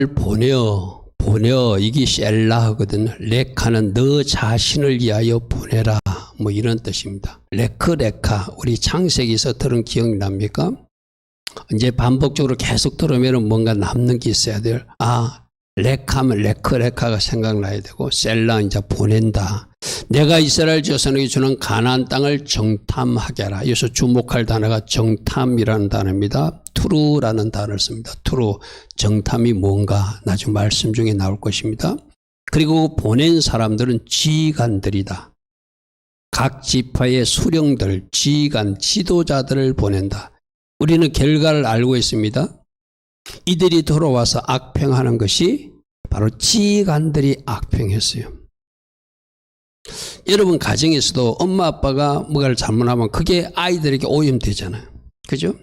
보내 이게 셀라거든요. 레카는 너 자신을 위하여 보내라 뭐 이런 뜻입니다. 레카 우리 창세기에서 들은 기억이 납니까? 이제 반복적으로 계속 들으면 뭔가 남는 게 있어야 돼요. 레카면 레카가 생각나야 되고 셀라 이제 보낸다. 내가 이스라엘 자손에게 주는 가나안 땅을 정탐하게 하라. 여기서 주목할 단어가 정탐이라는 단어입니다. 투루라는 단어를 씁니다. 투루, 정탐이 뭔가 나중 말씀 중에 나올 것입니다. 그리고 보낸 사람들은 지휘관들이다. 각 지파의 수령들, 지휘관, 지도자들을 보낸다. 우리는 결과를 알고 있습니다. 이들이 돌아와서 악평하는 것이 바로 지휘관들이 악평했어요. 여러분 가정에서도 엄마 아빠가 뭔가를 잘못하면 그게 아이들에게 오염되잖아요. 그죠?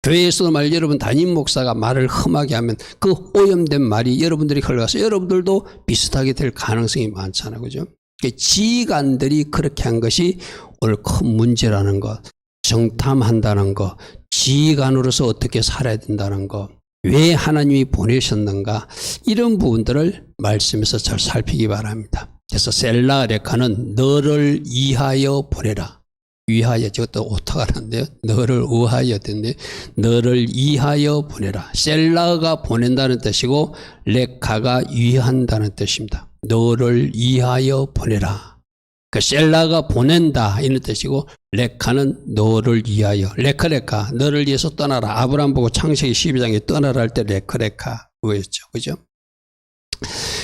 교회에서도 말 여러분 담임 목사가 말을 험하게 하면 그 오염된 말이 여러분들이 흘러가서 여러분들도 비슷하게 될 가능성이 많잖아요. 그죠? 지휘관들이 그렇게 한 것이 오늘 큰 문제라는 것, 정탐한다는 것, 지휘관으로서 어떻게 살아야 된다는 것, 왜 하나님이 보내셨는가, 이런 부분들을 말씀에서 잘 살피기 바랍니다. 그래서 셀라 레카는 너를 위하여 보내라. 위하여, 저것도 오타가 났는데요. 너를 의하여 됐는데, 너를 위하여 보내라. 셀라가 보낸다는 뜻이고 레카가 위한다는 뜻입니다. 너를 위하여 보내라. 그 셀라가 보낸다 이런 뜻이고 레카는 너를 위하여. 레카 너를 위해서 떠나라. 아브라함 보고 창세기 12장에 떠나라 할 때 레카 그거였죠. 그죠?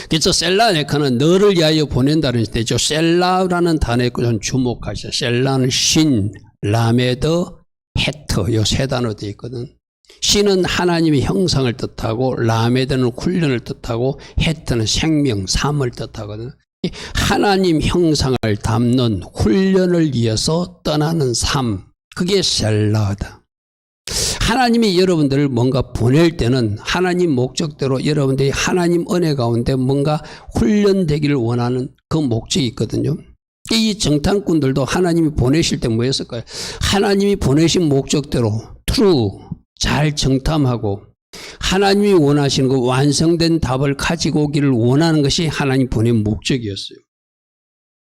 그래서 셀라 레카는 너를 위하여 보낸다는 뜻이죠. 셀라라는 단어에 좀 주목하시죠. 셀라는 신, 라메드, 헤트 이 세 단어 되어 있거든. 신은 하나님의 형상을 뜻하고 라메드는 훈련을 뜻하고 헤트는 생명, 삶을 뜻하거든. 하나님 형상을 담는 훈련을 위해서 떠나는 삶, 그게 셀라다. 하나님이 여러분들을 뭔가 보낼 때는 하나님 목적대로 여러분들이 하나님 은혜 가운데 뭔가 훈련되기를 원하는 그 목적이 있거든요. 이 정탐꾼들도 하나님이 보내실 때 뭐였을까요? 하나님이 보내신 목적대로 true, 잘 정탐하고 하나님이 원하시는 그 완성된 답을 가지고 오기를 원하는 것이 하나님 보낸 목적이었어요.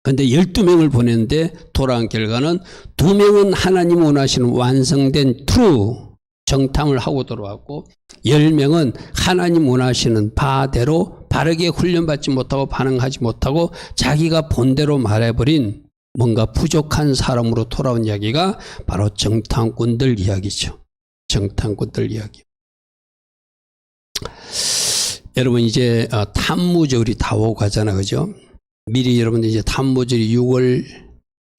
그런데 12명을 보냈는데 돌아온 결과는 2명은 하나님 원하시는 완성된 true 정탐을 하고 돌아왔고 10명은 하나님 원하시는 바대로 바르게 훈련받지 못하고 반응하지 못하고 자기가 본대로 말해버린 뭔가 부족한 사람으로 돌아온 이야기가 바로 정탐꾼들 이야기죠. 정탐꾼들 이야기. 여러분 이제 탐무절이 다 오고 가잖아, 그죠? 미리 여러분들 이제 탐무절이 6월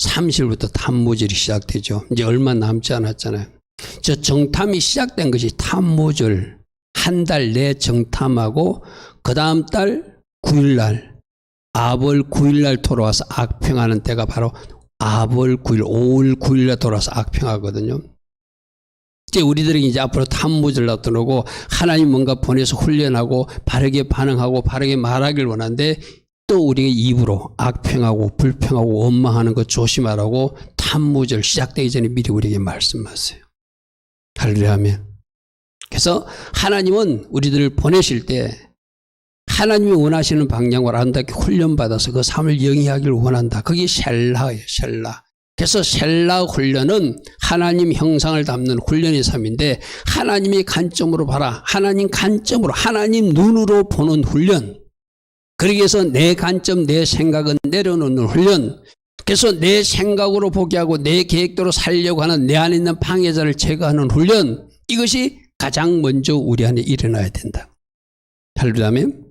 30일부터 탐무절이 시작되죠. 이제 얼마 남지 않았잖아요. 저 정탐이 시작된 것이 탐무절 한 달 내 정탐하고 그 다음 달 9일날 아벌 9일날 돌아와서 악평하는 때가 바로 아벌 9일 5월 9일날 돌아와서 악평하거든요. 이제 우리들이 이제 앞으로 탐무절 나타나고 하나님 뭔가 보내서 훈련하고 바르게 반응하고 바르게 말하길 원하는데 또 우리가 입으로 악평하고 불평하고 원망하는 거 조심하라고 탐무절 시작되기 전에 미리 우리에게 말씀하세요. 할렐루야 아멘. 그래서 하나님은 우리들을 보내실 때 하나님이 원하시는 방향으로 아름답게 훈련받아서 그 삶을 영위하기를 원한다. 그게 셀라예요. 셀라. 그래서 셀라 훈련은 하나님 형상을 담는 훈련의 삶인데 하나님의 관점으로 봐라. 하나님 관점으로 하나님 눈으로 보는 훈련. 그러기 위해서 내 관점 내 생각은 내려놓는 훈련. 그래서 내 생각으로 보게 하고 내 계획대로 살려고 하는 내 안에 있는 방해자를 제거하는 훈련. 이것이 가장 먼저 우리 안에 일어나야 된다. 할렐루야 아멘.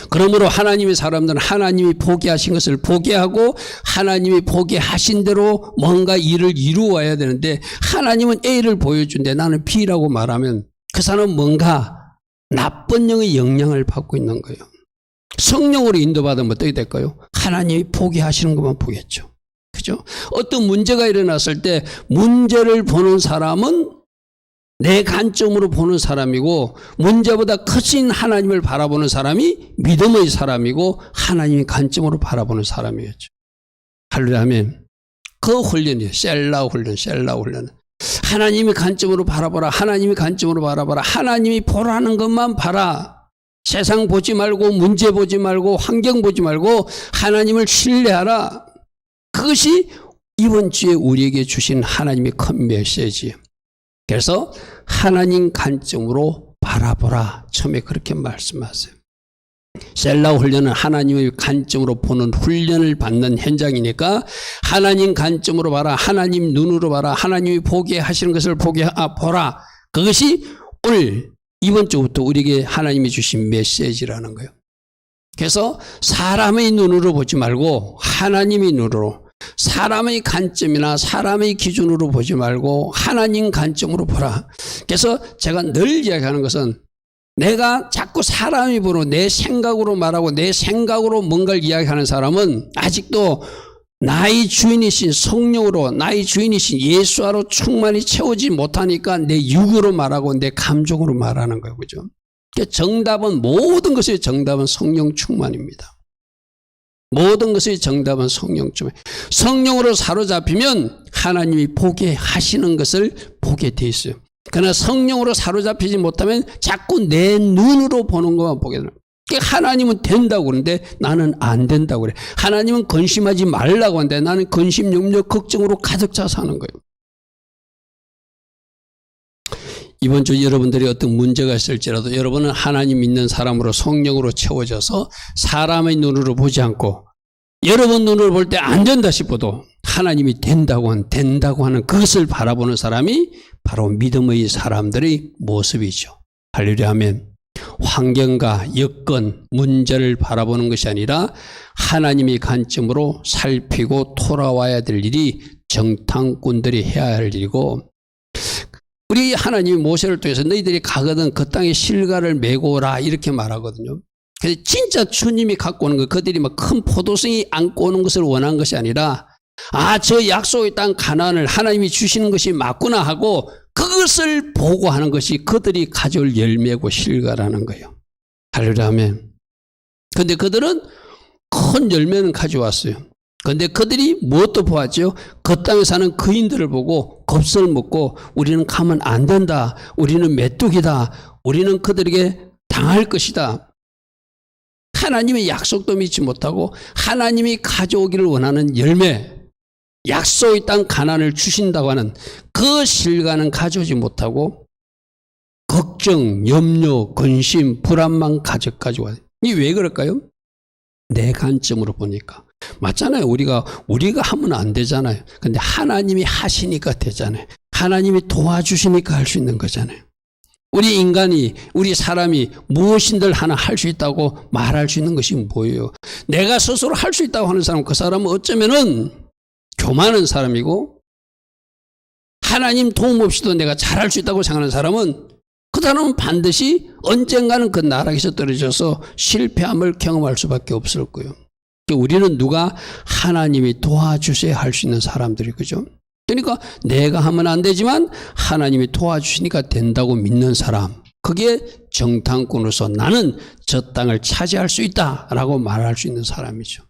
그러므로 하나님의 사람들은 하나님이 보게 하신 것을 보게 하고 하나님이 보게 하신 대로 뭔가 일을 이루어야 되는데 하나님은 A를 보여준데 나는 B라고 말하면 그 사람은 뭔가 나쁜 영의 영향을 받고 있는 거예요. 성령으로 인도받으면 어떻게 될까요? 하나님이 보게 하시는 것만 보겠죠. 그죠? 어떤 문제가 일어났을 때 문제를 보는 사람은 내 관점으로 보는 사람이고 문제보다 크신 하나님을 바라보는 사람이 믿음의 사람이고 하나님의 관점으로 바라보는 사람이었죠. 할렐루야 아멘. 그 훈련이에요. 셀라 훈련. 하나님의 관점으로 바라보라. 하나님의 관점으로 바라봐라. 하나님이 보라는 것만 봐라. 세상 보지 말고 문제 보지 말고 환경 보지 말고 하나님을 신뢰하라. 그것이 이번 주에 우리에게 주신 하나님의 큰 메시지예요. 그래서 하나님 관점으로 바라보라. 처음에 그렇게 말씀하세요. 셀라 훈련은 하나님의 관점으로 보는 훈련을 받는 현장이니까 하나님 관점으로 봐라. 하나님 눈으로 봐라. 하나님이 보게 하시는 것을 보라. 그것이 오늘 이번 주부터 우리에게 하나님이 주신 메시지라는 거예요. 그래서 사람의 눈으로 보지 말고 하나님의 눈으로, 사람의 관점이나 사람의 기준으로 보지 말고 하나님 관점으로 보라. 그래서 제가 늘 이야기하는 것은 내가 자꾸 사람이 보고 내 생각으로 말하고 내 생각으로 뭔가를 이야기하는 사람은 아직도 나의 주인이신 성령으로, 나의 주인이신 예수와로 충만히 채우지 못하니까 내 육으로 말하고 내 감정으로 말하는 거예요. 그죠? 정답은, 모든 것의 정답은 성령 충만입니다. 모든 것의 정답은 성령 충만. 성령으로 사로잡히면 하나님이 보게 하시는 것을 보게 돼 있어요. 그러나 성령으로 사로잡히지 못하면 자꾸 내 눈으로 보는 것만 보게 돼요. 하나님은 된다고 그러는데 나는 안 된다고 그래. 하나님은 근심하지 말라고 하는데 나는 근심, 염려, 걱정으로 가득 차 사는 거예요. 이번 주 여러분들이 어떤 문제가 있을지라도 여러분은 하나님 믿는 사람으로 성령으로 채워져서 사람의 눈으로 보지 않고 여러분 눈으로 볼 때 안 된다 싶어도 하나님이 된다고 하는 그것을 바라보는 사람이 바로 믿음의 사람들의 모습이죠. 할렐루야 아멘. 환경과 여건, 문제를 바라보는 것이 아니라 하나님의 관점으로 살피고 돌아와야 될 일이 정탐꾼들이 해야 할 일이고, 우리 하나님이 모세를 통해서 너희들이 가거든 그 땅에 실과를 메고 오라 이렇게 말하거든요. 그래서 진짜 주님이 갖고 오는 거, 그들이 막 큰 포도송이 안고 오는 것을 원한 것이 아니라 저 약속의 땅 가나안을 하나님이 주시는 것이 맞구나 하고 그것을 보고 하는 것이 그들이 가져올 열매고 실과라는 거예요. 할렐루야 아멘. 그런데 그들은 큰 열매는 가져왔어요. 그런데 그들이 무엇도 보았죠? 그 땅에 사는 거인들을 보고 겁을 먹고 우리는 가면 안 된다. 우리는 메뚜기다. 우리는 그들에게 당할 것이다. 하나님의 약속도 믿지 못하고 하나님이 가져오기를 원하는 열매, 약속의 땅 가나안을 주신다고 하는 그 실과는 가져오지 못하고 걱정, 염려, 근심, 불안만 가져가지고 와요. 이게 왜 그럴까요? 내 관점으로 보니까. 맞잖아요. 우리가 하면 안 되잖아요. 근데 하나님이 하시니까 되잖아요. 하나님이 도와주시니까 할 수 있는 거잖아요. 우리 인간이, 우리 사람이 무엇인들 하나 할 수 있다고 말할 수 있는 것이 뭐예요? 내가 스스로 할 수 있다고 하는 사람, 그 사람은 어쩌면은 교만한 사람이고, 하나님 도움 없이도 내가 잘할 수 있다고 생각하는 사람은 그 사람은 반드시 언젠가는 그 나락에서 떨어져서 실패함을 경험할 수밖에 없을 거예요. 우리는 누가 하나님이 도와주셔야 할 수 있는 사람들이, 그죠? 그러니까 내가 하면 안 되지만 하나님이 도와주시니까 된다고 믿는 사람, 그게 정탐꾼으로서 나는 저 땅을 차지할 수 있다라고 말할 수 있는 사람이죠.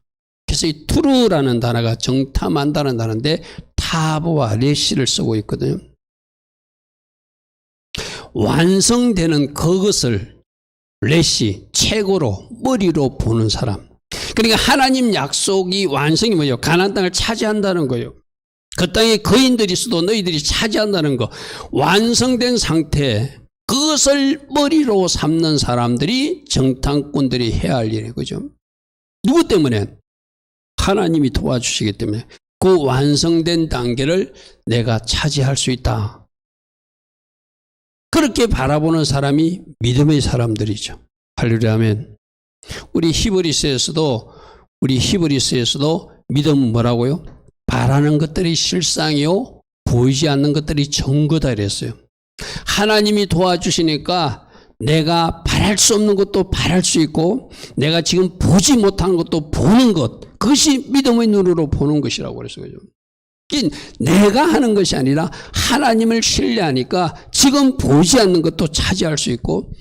그래서 이 투르라는 단어가 정탐한다는 단어인데 타브와 레시를 쓰고 있거든요. 완성되는 그것을 레시, 책으로, 머리로 보는 사람. 그러니까 하나님 약속이 완성이 뭐예요? 가나안 땅을 차지한다는 거예요. 그 땅에 거인들이 있어도 너희들이 차지한다는 거. 완성된 상태, 그것을 머리로 삼는 사람들이 정탐꾼들이 해야 할 일이에요. 그죠? 누구 때문에? 하나님이 도와주시기 때문에 그 완성된 단계를 내가 차지할 수 있다. 그렇게 바라보는 사람이 믿음의 사람들이죠. 할렐루야 아멘. 우리 히브리서에서도 믿음은 뭐라고요? 바라는 것들이 실상이요 보이지 않는 것들이 증거다 이랬어요. 하나님이 도와주시니까 내가 바랄 수 없는 것도 바랄 수 있고 내가 지금 보지 못하는 것도 보는 것, 그것이 믿음의 눈으로 보는 것이라고 그랬어요. 내가 하는 것이 아니라 하나님을 신뢰하니까 지금 보지 않는 것도 차지할 수 있고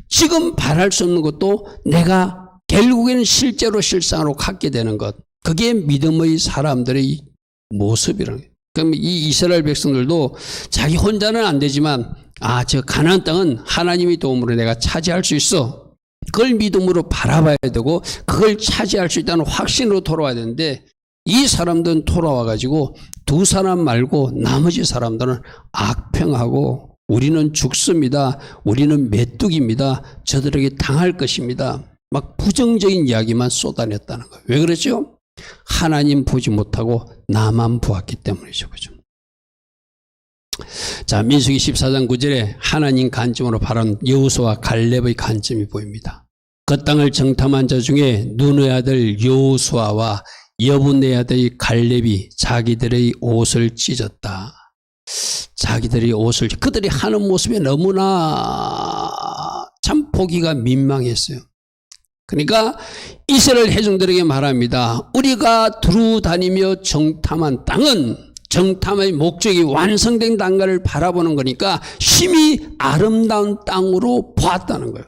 지금 바랄 수 없는 것도 내가 결국에는 실제로 실상으로 갖게 되는 것, 그게 믿음의 사람들의 모습이라는 거예요. 그럼 이 이스라엘 백성들도 자기 혼자는 안 되지만 저 가나안 땅은 하나님의 도움으로 내가 차지할 수 있어. 그걸 믿음으로 바라봐야 되고 그걸 차지할 수 있다는 확신으로 돌아와야 되는데 이 사람들은 돌아와가지고 두 사람 말고 나머지 사람들은 악평하고 우리는 죽습니다. 우리는 메뚜기입니다. 저들에게 당할 것입니다. 막 부정적인 이야기만 쏟아냈다는 거예요. 왜 그렇죠? 하나님 보지 못하고 나만 보았기 때문이죠. 그죠? 자, 민수기 14장 9절에 하나님 관점으로 바라본 여호수아와 갈렙의 관점이 보입니다. 그 땅을 정탐한 자 중에 눈의 아들 여호수아와 여분의 아들 갈렙이 자기들의 옷을 찢었다. 자기들의 옷을 그들이 하는 모습이 너무나 참 보기가 민망했어요. 그러니까 이스라엘 회중들에게 말합니다. 우리가 두루 다니며 정탐한 땅은 정탐의 목적이 완성된 땅가를 바라보는 거니까 심히 아름다운 땅으로 보았다는 거예요.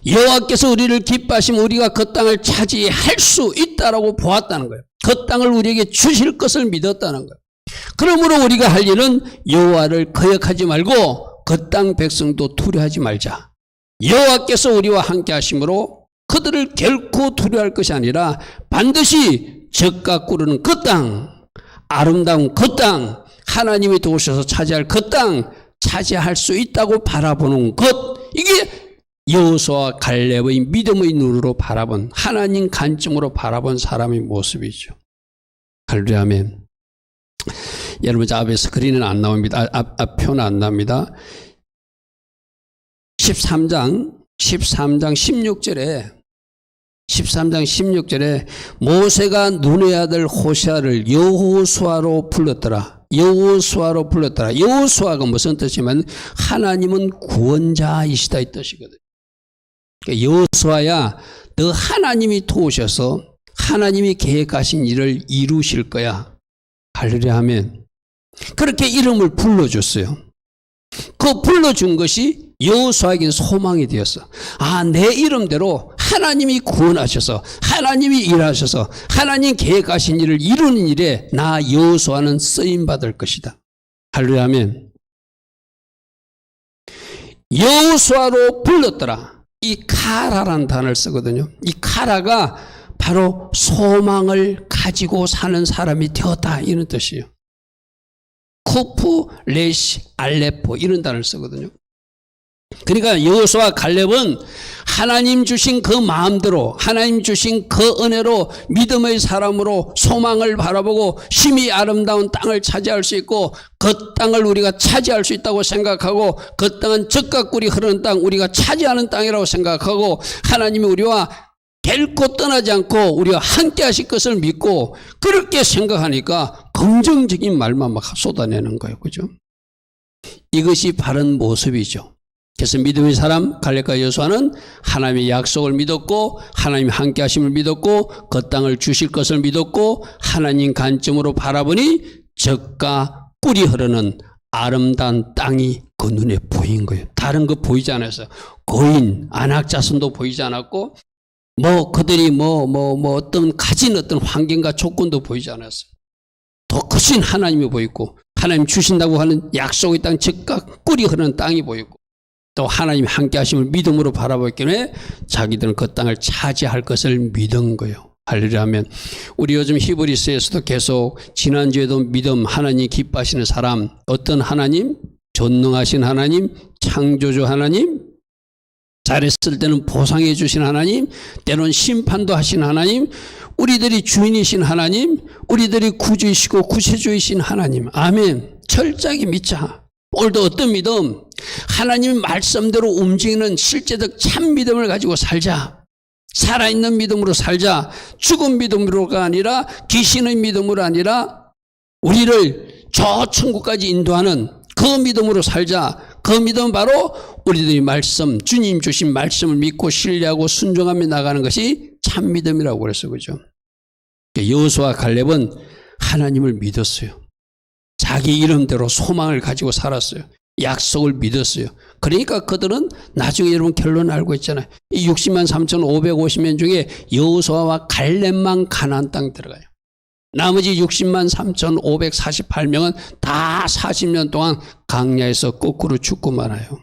여호와께서 우리를 기뻐하시면 우리가 그 땅을 차지할 수 있다라고 보았다는 거예요. 그 땅을 우리에게 주실 것을 믿었다는 거예요. 그러므로 우리가 할 일은 여호와를 거역하지 말고 그 땅 백성도 두려워하지 말자. 여호와께서 우리와 함께 하심으로 그들을 결코 두려워할 것이 아니라 반드시 적과 꾸르는 그 땅, 아름다운 그 땅, 하나님이 도우셔서 차지할 그 땅 차지할 수 있다고 바라보는 것, 이게 여호수아와 갈렙의 믿음의 눈으로 바라본 하나님 관점으로 바라본 사람의 모습이죠. 할렐루야 아멘. 여러분 저 앞에 스크린은 안 나옵니다. 표는 안 납니다. 13장 16절에 모세가 눈의 아들 호시아를 여호수아로 불렀더라. 여호수아가 무슨 뜻이냐면 하나님은 구원자이시다 이 뜻이거든요. 그러니까 여호수아야, 너 하나님이 도우셔서 하나님이 계획하신 일을 이루실 거야. 할렐루야 하면 그렇게 이름을 불러줬어요. 그 불러준 것이 여호수아에게는 소망이 되었어. 아, 내 이름대로 하나님이 구원하셔서 하나님이 일하셔서 하나님 계획하신 일을 이루는 일에 나 여호수아는 쓰임받을 것이다. 할렐루야 하면 여호수아로 불렀더라. 이 카라라는 단어를 쓰거든요. 이 카라가 바로 소망을 가지고 사는 사람이 되었다 이런 뜻이에요. 쿠프, 레시, 알레포 이런 단어를 쓰거든요. 그러니까 여호수아와 갈렙은 하나님 주신 그 마음대로 하나님 주신 그 은혜로 믿음의 사람으로 소망을 바라보고 심히 아름다운 땅을 차지할 수 있고 그 땅을 우리가 차지할 수 있다고 생각하고 그 땅은 젖과 꿀이 흐르는 땅 우리가 차지하는 땅이라고 생각하고 하나님이 우리와 결코 떠나지 않고 우리와 함께 하실 것을 믿고 그렇게 생각하니까 긍정적인 말만 막 쏟아내는 거예요. 그죠? 이것이 바른 모습이죠. 그래서 믿음의 사람 갈렙과 여호수아는 하나님의 약속을 믿었고 하나님 함께 하심을 믿었고 그 땅을 주실 것을 믿었고 하나님 관점으로 바라보니 젖과 꿀이 흐르는 아름다운 땅이 그 눈에 보인 거예요. 다른 거 보이지 않았어요. 고인, 안악자손도 보이지 않았고 그들이 어떤 가진 어떤 환경과 조건도 보이지 않았어요. 더 크신 하나님이 보이고 하나님 주신다고 하는 약속의 땅 젖과 꿀이 흐르는 땅이 보이고 또 하나님 함께 하심을 믿음으로 바라보기에 자기들은 그 땅을 차지할 것을 믿은 거예요. 할렐루야 하면 우리 요즘 히브리서에서도 계속 지난주에도 믿음 하나님 기뻐하시는 사람 어떤 하나님? 전능하신 하나님, 창조주 하나님, 잘했을 때는 보상해 주신 하나님, 때로는 심판도 하신 하나님, 우리들이 주인이신 하나님, 우리들이 구주이시고 구세주이신 하나님. 아멘. 철저하게 믿자. 오늘도 어떤 믿음? 하나님의 말씀대로 움직이는 실제적 참 믿음을 가지고 살자. 살아있는 믿음으로 살자. 죽은 믿음으로가 아니라 귀신의 믿음으로 아니라 우리를 저 천국까지 인도하는 그 믿음으로 살자. 그 믿음은 바로 우리들이 말씀, 주님 주신 말씀을 믿고 신뢰하고 순종하며 나가는 것이 참 믿음이라고 그랬어요. 그죠? 여호수아와 갈렙은 하나님을 믿었어요. 자기 이름대로 소망을 가지고 살았어요. 약속을 믿었어요. 그러니까 그들은 나중에 여러분 결론 알고 있잖아요. 이 60만 3,550명 중에 여호수아와 갈렙만 가나안 땅 들어가요. 나머지 60만 3,548명은 다 40년 동안 광야에서 거꾸로 죽고 말아요.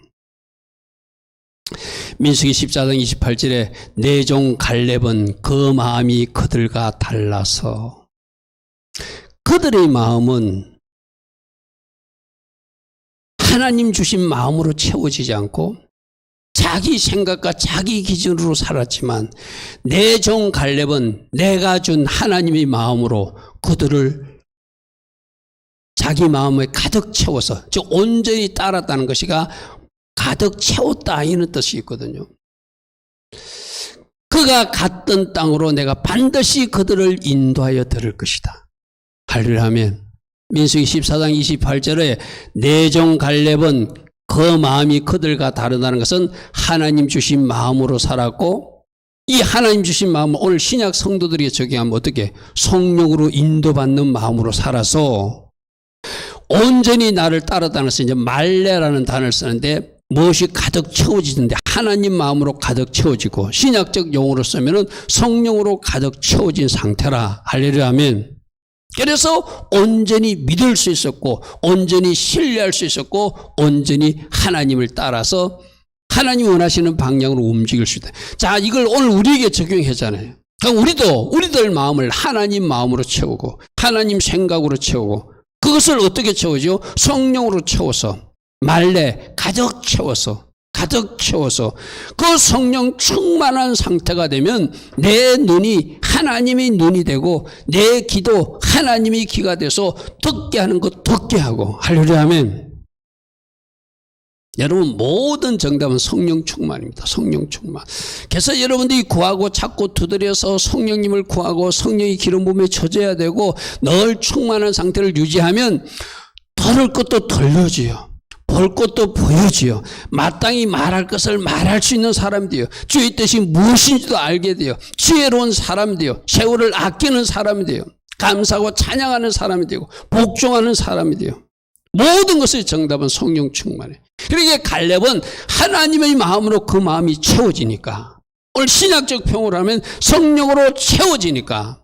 민수기 14장 28절에 내 종 갈렙은 그 마음이 그들과 달라서, 그들의 마음은 하나님 주신 마음으로 채워지지 않고 자기 생각과 자기 기준으로 살았지만, 내 종 갈렙은 내가 준 하나님의 마음으로 그들을 자기 마음에 가득 채워서, 즉 온전히 따랐다는 것이가 가득 채웠다, 이런 뜻이 있거든요. 그가 갔던 땅으로 내가 반드시 그들을 인도하여 들을 것이다. 할렐루야 하면 민수기 14장 28절에 내 종 갈렙은 그 마음이 그들과 다르다는 것은 하나님 주신 마음으로 살았고, 이 하나님 주신 마음을 오늘 신약 성도들이 적용하면 어떻게? 성령으로 인도받는 마음으로 살아서 온전히 나를 따르다는 것은 이제 말레라는 단어를 쓰는데, 무엇이 가득 채워지는데 하나님 마음으로 가득 채워지고, 신약적 용어로 쓰면은 성령으로 가득 채워진 상태라. 할렐루야 아멘. 그래서 온전히 믿을 수 있었고, 온전히 신뢰할 수 있었고, 온전히 하나님을 따라서 하나님이 원하시는 방향으로 움직일 수 있다. 자, 이걸 오늘 우리에게 적용하잖아요. 그럼 우리들 마음을 하나님 마음으로 채우고, 하나님 생각으로 채우고, 그것을 어떻게 채우죠? 성령으로 채워서, 말레 가득 채워서 그 성령 충만한 상태가 되면 내 눈이 하나님의 눈이 되고, 내 귀도 하나님의 귀가 돼서 듣게 하는 것 듣게 하고. 할렐루야 아멘. 여러분, 모든 정답은 성령 충만입니다. 성령 충만. 그래서 여러분들이 구하고 찾고 두드려서 성령님을 구하고 성령의 기름 부음에 젖어야 되고, 늘 충만한 상태를 유지하면 들을 것도 들려져요. 볼 것도 보여지요. 마땅히 말할 것을 말할 수 있는 사람이 돼요. 주의 뜻이 무엇인지도 알게 돼요. 지혜로운 사람이 돼요. 세월을 아끼는 사람이 돼요. 감사하고 찬양하는 사람이 되고, 복종하는 사람이 돼요. 모든 것의 정답은 성령 충만해. 그러니까 갈렙은 하나님의 마음으로 그 마음이 채워지니까, 오늘 신약적 표현으로 하면 성령으로 채워지니까,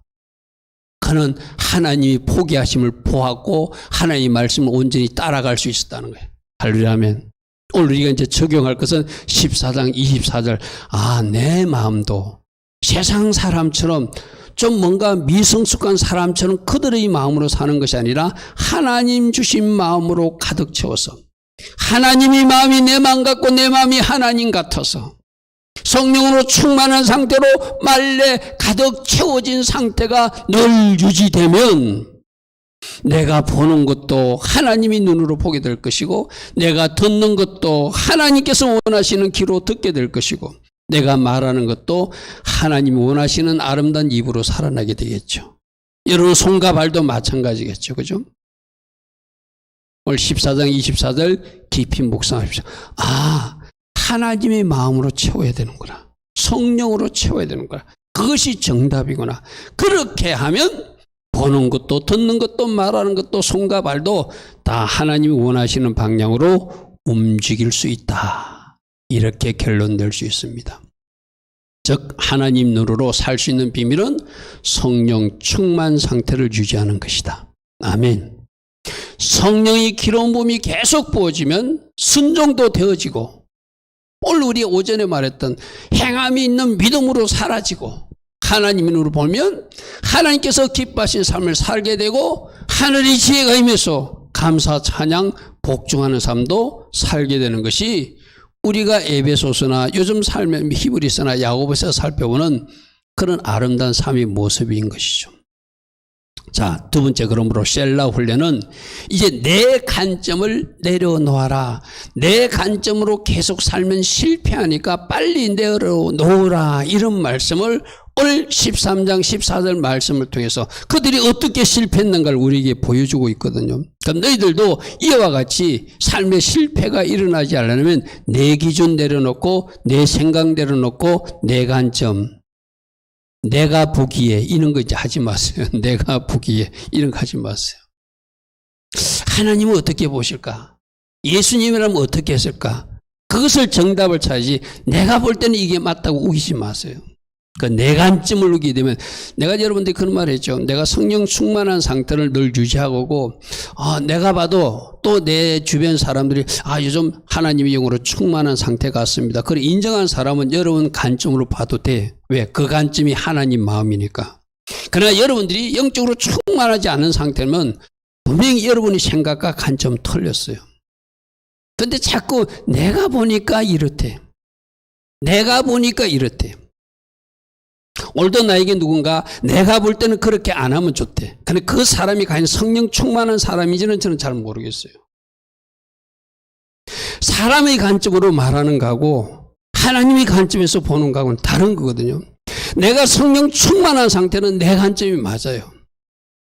그는 하나님이 포기하심을 보았고 하나님의 말씀을 온전히 따라갈 수 있었다는 거예요. 할렐루야 아멘. 오늘 우리가 이제 적용할 것은 14장 24절. 아, 내 마음도 세상 사람처럼 좀 뭔가 미성숙한 사람처럼 그들의 마음으로 사는 것이 아니라 하나님 주신 마음으로 가득 채워서, 하나님의 마음이 내 마음 같고 내 마음이 하나님 같아서 성령으로 충만한 상태로 말레 가득 채워진 상태가 늘 유지되면, 내가 보는 것도 하나님의 눈으로 보게 될 것이고, 내가 듣는 것도 하나님께서 원하시는 귀로 듣게 될 것이고, 내가 말하는 것도 하나님이 원하시는 아름다운 입으로 살아나게 되겠죠. 여러분, 손과 발도 마찬가지겠죠. 그죠? 오늘 14장 24절 깊이 묵상하십시오. 아, 하나님의 마음으로 채워야 되는구나. 성령으로 채워야 되는구나. 그것이 정답이구나. 그렇게 하면 보는 것도 듣는 것도 말하는 것도 손과 발도 다 하나님이 원하시는 방향으로 움직일 수 있다. 이렇게 결론낼 수 있습니다. 즉 하나님 눈으로 살 수 있는 비밀은 성령 충만 상태를 유지하는 것이다. 아멘. 성령의 기름 부음이 계속 부어지면 순종도 되어지고, 오늘 우리 오전에 말했던 행함이 있는 믿음으로 사라지고, 하나님의 눈으로 보면 하나님께서 기뻐하신 삶을 살게 되고, 하늘의 지혜가 임해서 감사 찬양 복종하는 삶도 살게 되는 것이 우리가 에베소서나 요즘 삶의 히브리서나 야고보서 살펴보는 그런 아름다운 삶의 모습인 것이죠. 자, 두 번째, 그러므로 셀라 훈련은 이제 내 관점을 내려놓아라. 내 관점으로 계속 살면 실패하니까 빨리 내려놓으라. 이런 말씀을 오늘 13장 14절 말씀을 통해서 그들이 어떻게 실패했는가를 우리에게 보여주고 있거든요. 그럼 너희들도 이와 같이 삶의 실패가 일어나지 않으려면 내 기준 내려놓고, 내 생각 내려놓고, 내 관점, 내가 보기에 이런 거 이제 하지 마세요. 내가 보기에 이런 거 하지 마세요. 하나님은 어떻게 보실까? 예수님이라면 어떻게 했을까? 그것을 정답을 찾지, 내가 볼 때는 이게 맞다고 우기지 마세요. 그 내관점을 누리게 되면, 내가 여러분들이 그런 말 했죠. 내가 성령 충만한 상태를 늘 유지하고, 내가 봐도 또 내 주변 사람들이, 요즘 하나님의 영으로 충만한 상태 같습니다. 그걸 인정한 사람은 여러분 관점으로 봐도 돼. 왜? 그 관점이 하나님 마음이니까. 그러나 여러분들이 영적으로 충만하지 않은 상태면 분명히 여러분의 생각과 관점 틀렸어요. 근데 자꾸 내가 보니까 이렇대. 내가 보니까 이렇대. 오늘도 나에게 누군가 내가 볼 때는 그렇게 안 하면 좋대. 근데 그 사람이 과연 성령 충만한 사람인지는 저는 잘 모르겠어요. 사람의 관점으로 말하는 거하고 하나님의 관점에서 보는 거하고는 다른 거거든요. 내가 성령 충만한 상태는 내 관점이 맞아요.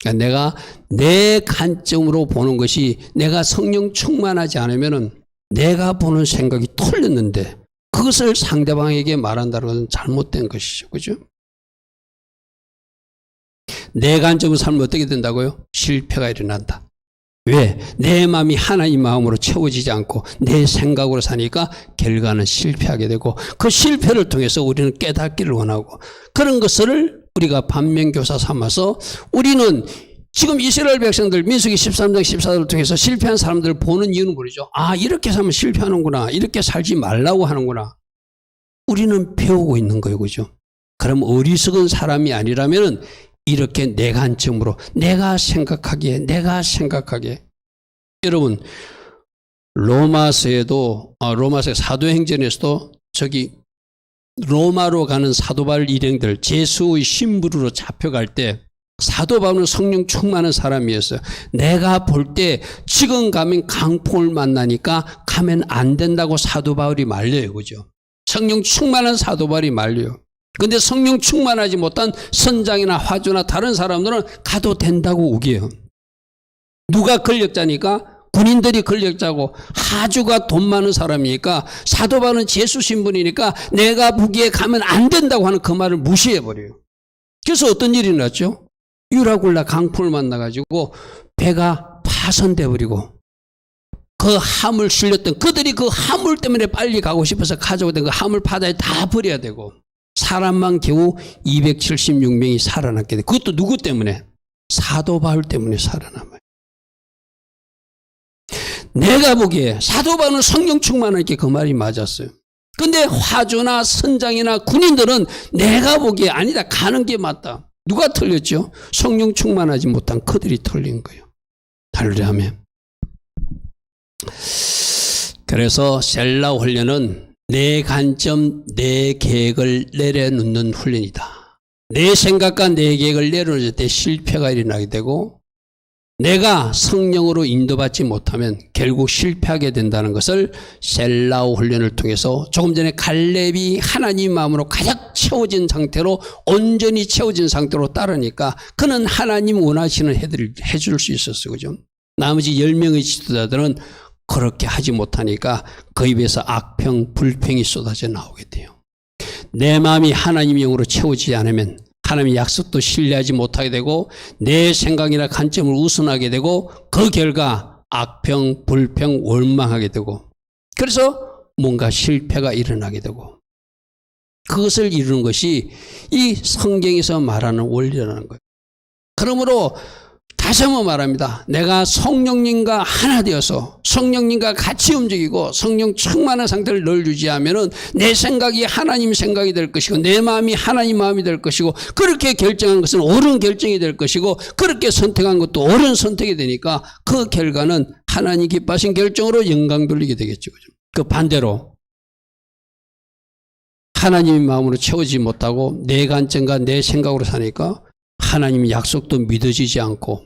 그러니까 내가 내 관점으로 보는 것이, 내가 성령 충만하지 않으면은 내가 보는 생각이 틀렸는데 그것을 상대방에게 말한다는 것은 잘못된 것이죠. 그죠? 내 관점으로 살면 어떻게 된다고요? 실패가 일어난다. 왜? 내 마음이 하나님 마음으로 채워지지 않고 내 생각으로 사니까 결과는 실패하게 되고, 그 실패를 통해서 우리는 깨닫기를 원하고, 그런 것을 우리가 반면교사 삼아서 우리는 지금 이스라엘 백성들 민수기 13장 14절을 통해서 실패한 사람들을 보는 이유는 뭐죠? 이렇게 살면 실패하는구나. 이렇게 살지 말라고 하는구나. 우리는 배우고 있는 거예요. 그죠? 그럼 어리석은 사람이 아니라면 이렇게 내 관점으로 내가 생각하기에 여러분, 로마서에도 로마서 사도행전에서도 저기 로마로 가는 사도 바울 일행들 제수의 신부로 잡혀갈 때 사도 바울은 성령 충만한 사람이었어요. 내가 볼 때 지금 가면 강풍을 만나니까 가면 안 된다고 사도 바울이 말려요. 그죠? 성령 충만한 사도 바울이 말려요. 근데 성령 충만하지 못한 선장이나 화주나 다른 사람들은 가도 된다고 우겨요. 누가 권력자니까? 군인들이 권력자고, 하주가 돈 많은 사람이니까, 사도 바울은 제수 신분이니까 내가 보기에 가면 안 된다고 하는 그 말을 무시해버려요. 그래서 어떤 일이 났죠? 유라굴라 강풍을 만나가지고 배가 파손돼 버리고, 그 화물 실렸던 그들이 그 화물 때문에 빨리 가고 싶어서 가져오던 그 화물 바다에 다 버려야 되고, 사람만 겨우 276명이 살아남게 돼. 그것도 누구 때문에? 사도 바울 때문에 살아남아요. 내가 보기에 사도 바울은 성령 충만하게 그 말이 맞았어요. 근데 화주나 선장이나 군인들은 내가 보기에 아니다, 가는 게 맞다. 누가 틀렸죠? 성령 충만하지 못한 그들이 틀린 거예요. 할렐루야. 그래서 셀라 훈련은 내 관점, 내 계획을 내려놓는 훈련이다. 내 생각과 내 계획을 내려놓을 때 실패가 일어나게 되고, 내가 성령으로 인도받지 못하면 결국 실패하게 된다는 것을 셀라우 훈련을 통해서, 조금 전에 갈렙이 하나님 마음으로 가득 채워진 상태로, 온전히 채워진 상태로 따르니까 그는 하나님 원하시는 해줄 수 있었어요. 그죠? 나머지 10명의 지도자들은 그렇게 하지 못하니까 그 입에서 악평, 불평이 쏟아져 나오게 돼요. 내 마음이 하나님의 영으로 채워지지 않으면 하나님의 약속도 신뢰하지 못하게 되고, 내 생각이나 관점을 우선하게 되고, 그 결과 악평, 불평, 원망하게 되고, 그래서 뭔가 실패가 일어나게 되고, 그것을 이루는 것이 이 성경에서 말하는 원리라는 거예요. 그러므로 다시 한번 말합니다. 내가 성령님과 하나 되어서 성령님과 같이 움직이고 성령 충만한 상태를 늘 유지하면은 내 생각이 하나님 생각이 될 것이고, 내 마음이 하나님 마음이 될 것이고, 그렇게 결정한 것은 옳은 결정이 될 것이고, 그렇게 선택한 것도 옳은 선택이 되니까 그 결과는 하나님 기뻐하신 결정으로 영광 돌리게 되겠죠. 그 반대로 하나님의 마음으로 채우지 못하고 내 관점과 내 생각으로 사니까 하나님의 약속도 믿어지지 않고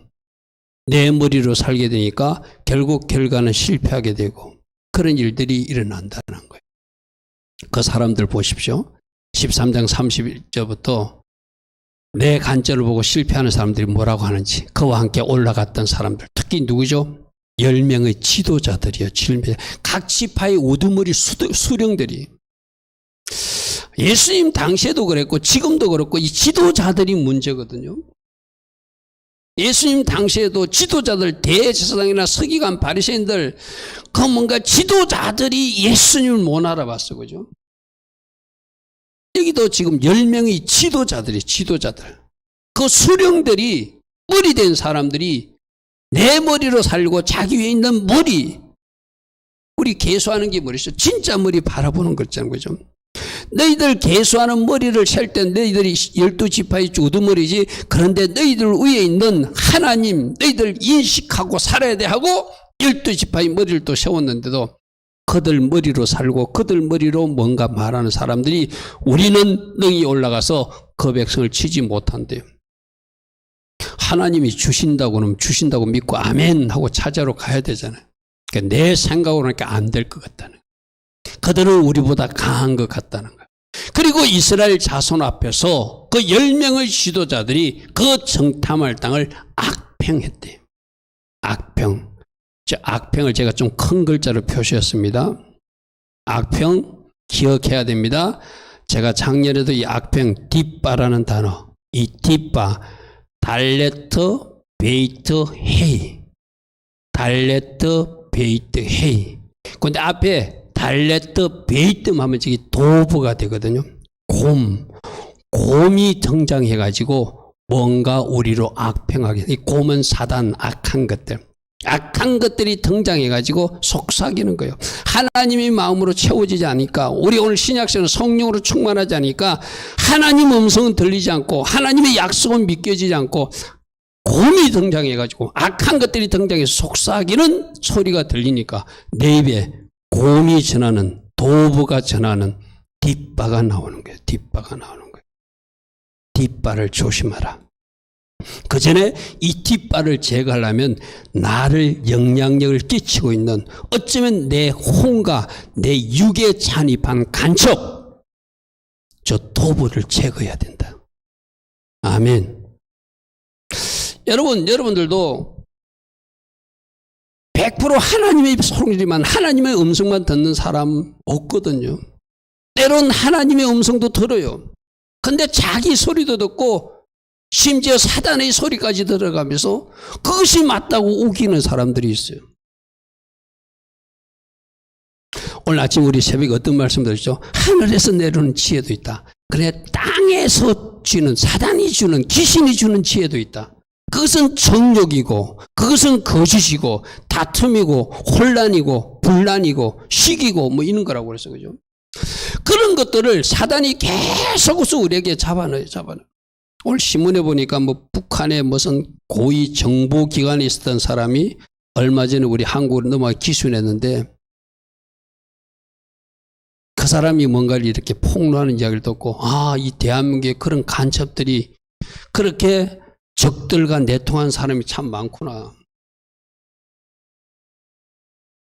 내 머리로 살게 되니까 결국 결과는 실패하게 되고, 그런 일들이 일어난다는 거예요. 그 사람들 보십시오. 13장 31절부터 내 관점을 보고 실패하는 사람들이 뭐라고 하는지, 그와 함께 올라갔던 사람들, 특히 누구죠? 10명의 지도자들이요. 각 지파의 우두머리 수령들이. 예수님 당시에도 그랬고 지금도 그렇고 이 지도자들이 문제거든요. 예수님 당시에도 지도자들, 대제사장이나 서기관, 바리새인들, 그 뭔가 지도자들이 예수님을 못 알아봤어. 그죠? 여기도 지금 10명의 지도자들. 그 수령들이 머리 된 사람들이 내 머리로 살고 자기 위에 있는 머리, 우리 계수하는 게 머리죠. 진짜 머리 바라보는 거잖아요. 그죠? 너희들 계수하는 머리를 셀 때 너희들이 12지파의 우두머리지. 그런데 너희들 위에 있는 하나님, 너희들 인식하고 살아야 돼 하고 12지파의 머리를 또 세웠는데도 그들 머리로 살고 그들 머리로 뭔가 말하는 사람들이 우리는 능히 올라가서 그 백성을 치지 못한대요. 하나님이 주신다고 하면 주신다고 믿고 아멘 하고 찾아러 가야 되잖아요. 그러니까 내 생각으로 하니까 안 될 것 같다는 거예요. 그들은 우리보다 강한 것 같다는 거예요. 그리고 이스라엘 자손 앞에서 그 10명의 지도자들이 그 정탐할 땅을 악평했대요. 악평. 악평을 제가 좀 큰 글자로 표시했습니다. 악평 기억해야 됩니다. 제가 작년에도 이 악평 딥바라는 단어, 이 딥바, 달레트 베이트 헤이, 달레트 베이트 헤이. 근데 앞에 달레트 베이트 하면 저기 도브가 되거든요. 곰이 등장해가지고 뭔가 우리로 악평하게. 이 곰은 사단, 악한 것들이 등장해가지고 속삭이는 거예요. 하나님의 마음으로 채워지지 않으니까, 우리 오늘 신약성은 성령으로 충만하지 않으니까 하나님 음성은 들리지 않고 하나님의 약속은 믿겨지지 않고 곰이 등장해가지고 악한 것들이 등장해서 속삭이는 소리가 들리니까 내 입에 곰이 전하는, 도부가 전하는 뒷바가 나오는 거예요. 뒷바가 나오는 거예요. 뒷바를 조심하라. 그 전에 이 뒷바를 제거하려면 나를 영향력을 끼치고 있는, 어쩌면 내 혼과 내 육에 잔입한 간첩, 저 도부를 제거해야 된다. 아멘. 여러분들도 100% 하나님의 소리만, 하나님의 음성만 듣는 사람 없거든요. 때론 하나님의 음성도 들어요. 근데 자기 소리도 듣고 심지어 사단의 소리까지 들어가면서 그것이 맞다고 우기는 사람들이 있어요. 오늘 아침 우리 새벽에 어떤 말씀 드렸죠? 하늘에서 내려오는 지혜도 있다. 그래, 땅에서 주는, 사단이 주는, 귀신이 주는 지혜도 있다. 그것은 정욕이고, 그것은 거짓이고, 다툼이고, 혼란이고, 분란이고, 시기고, 뭐 이런 거라고 그랬어. 그죠? 그런 것들을 사단이 계속해서 우리에게 잡아넣어요. 오늘 신문에 보니까 뭐 북한에 무슨 고위 정보기관에 있었던 사람이 얼마 전에 우리 한국으로 넘어가 기순했는데, 그 사람이 뭔가를 이렇게 폭로하는 이야기를 듣고, 이 대한민국에 그런 간첩들이, 그렇게 적들과 내통한 사람이 참 많구나.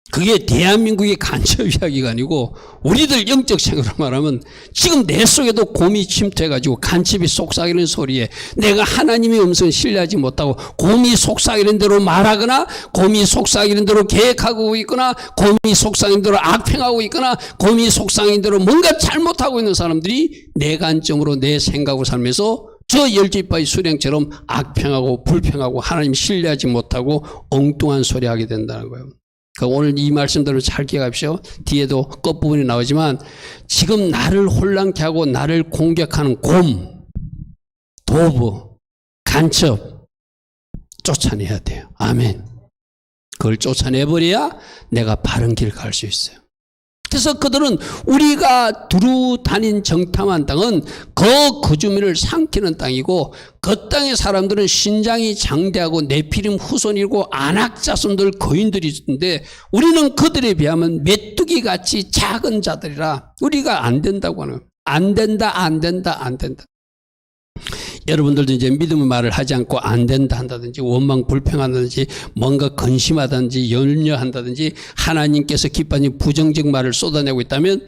그게 대한민국의 간첩 이야기가 아니고 우리들 영적 생각으로 말하면 지금 내 속에도 곰이 침투해가지고 간첩이 속삭이는 소리에 내가 하나님의 음성을 신뢰하지 못하고 곰이 속삭이는 대로 말하거나, 곰이 속삭이는 대로 계획하고 있거나, 곰이 속삭이는 대로 악평하고 있거나, 곰이 속삭이는 대로 뭔가 잘못하고 있는 사람들이 내 관점으로 내 생각으로 살면서 저 10지파의 수령처럼 악평하고 불평하고 하나님 신뢰하지 못하고 엉뚱한 소리 하게 된다는 거예요. 오늘 이 말씀대로 잘 기억하십시오. 뒤에도 끝부분이 나오지만 지금 나를 혼란케 하고 나를 공격하는 곰, 도부, 간첩 쫓아내야 돼요. 아멘. 그걸 쫓아내버려야 내가 바른 길 갈 수 있어요. 그래서 그들은 우리가 두루 다닌 정탐한 땅은 그 거주민을 삼키는 땅이고, 그 땅의 사람들은 신장이 장대하고 네피림 후손이고 안악 자손들 거인들이 있는데 우리는 그들에 비하면 메뚜기같이 작은 자들이라 우리가 안 된다고 하는 거예요. 안 된다. 여러분들도 이제 믿음의 말을 하지 않고 안 된다 한다든지, 원망 불평한다든지, 뭔가 근심하다든지, 염려한다든지, 하나님께서 기뻐하는 부정적 말을 쏟아내고 있다면,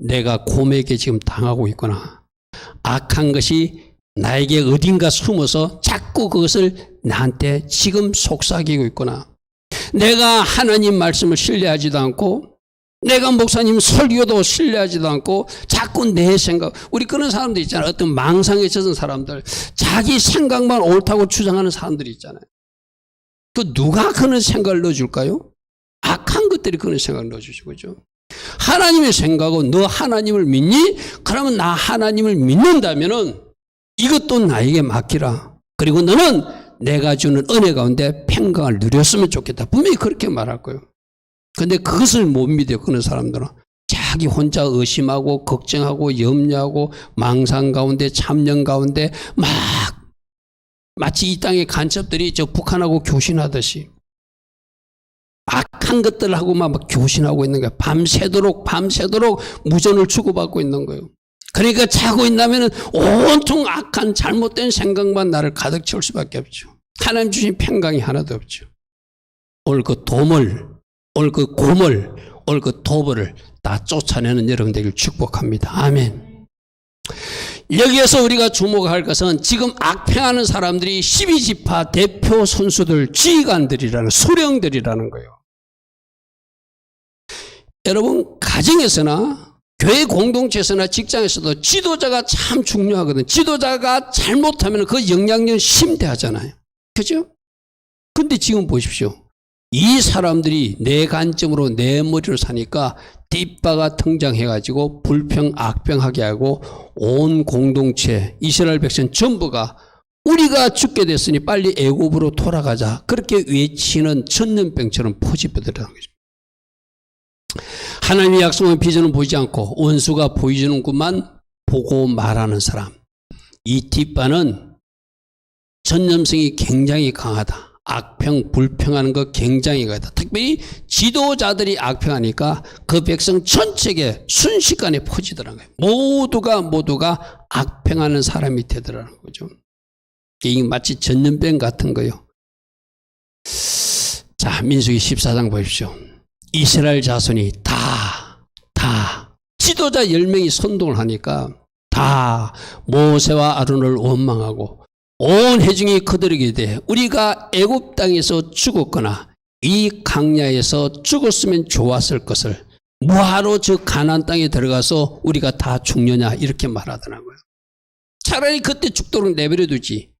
내가 곰에게 지금 당하고 있구나. 악한 것이 나에게 어딘가 숨어서 자꾸 그것을 나한테 지금 속삭이고 있구나. 내가 하나님 말씀을 신뢰하지도 않고, 내가 목사님 설교도 신뢰하지도 않고 자꾸 내 생각, 우리 그런 사람들 있잖아요. 어떤 망상에 젖은 사람들, 자기 생각만 옳다고 주장하는 사람들이 있잖아요. 그 누가 그런 생각을 넣어줄까요? 악한 것들이 그런 생각을 넣어주죠. 그죠? 하나님의 생각하고 너 하나님을 믿니? 그러면 나 하나님을 믿는다면은 이것도 나에게 맡기라. 그리고 너는 내가 주는 은혜 가운데 평강을 누렸으면 좋겠다. 분명히 그렇게 말할 거예요. 근데 그것을 못 믿어요. 그런 사람들은. 자기 혼자 의심하고 걱정하고 염려하고 망상 가운데 참념 가운데 막 마치 이 땅의 간첩들이 저 북한하고 교신하듯이 악한 것들하고만 막 교신하고 있는 거예요. 밤새도록 무전을 주고받고 있는 거예요. 그러니까 자고 있다면 온통 악한 잘못된 생각만 나를 가득 채울 수밖에 없죠. 하나님 주신 평강이 하나도 없죠. 오늘 그 도물, 오늘 그 고물, 오늘 그 도벌을 다 쫓아내는 여러분 되길 축복합니다. 아멘. 여기에서 우리가 주목할 것은 지금 악평하는 사람들이 12지파 대표 선수들, 지휘관들이라는 수령들이라는 거예요. 여러분 가정에서나 교회 공동체에서나 직장에서도 지도자가 참 중요하거든요. 지도자가 잘못하면 그 영향력이 심대하잖아요. 그죠? 근데 지금 보십시오. 이 사람들이 내 관점으로 내 머리로 사니까 띠빠가 등장해가지고 불평 악평하게 하고 온 공동체 이스라엘 백성 전부가 우리가 죽게 됐으니 빨리 애굽으로 돌아가자 그렇게 외치는 전염병처럼 포집되더라는 거죠. 하나님의 약속의 비전은 보이지 않고 원수가 보여주는 것만 보고 말하는 사람. 이 띠빠는 전염성이 굉장히 강하다. 악평, 불평하는 거 굉장히 강하다. 특별히 지도자들이 악평하니까 그 백성 전체에 순식간에 퍼지더라고요. 모두가 악평하는 사람이 되더라는 거죠. 이게 마치 전염병 같은 거요. 자, 민수기 14장 보십시오. 이스라엘 자손이 다 지도자 10명이 선동을 하니까 다 모세와 아론을 원망하고 온 회중이 그들에게 대해 우리가 애굽 땅에서 죽었거나 이 강야에서 죽었으면 좋았을 것을 뭐하러 저 가나안 땅에 들어가서 우리가 다 죽느냐 이렇게 말하더라고요. 차라리 그때 죽도록 내버려두지.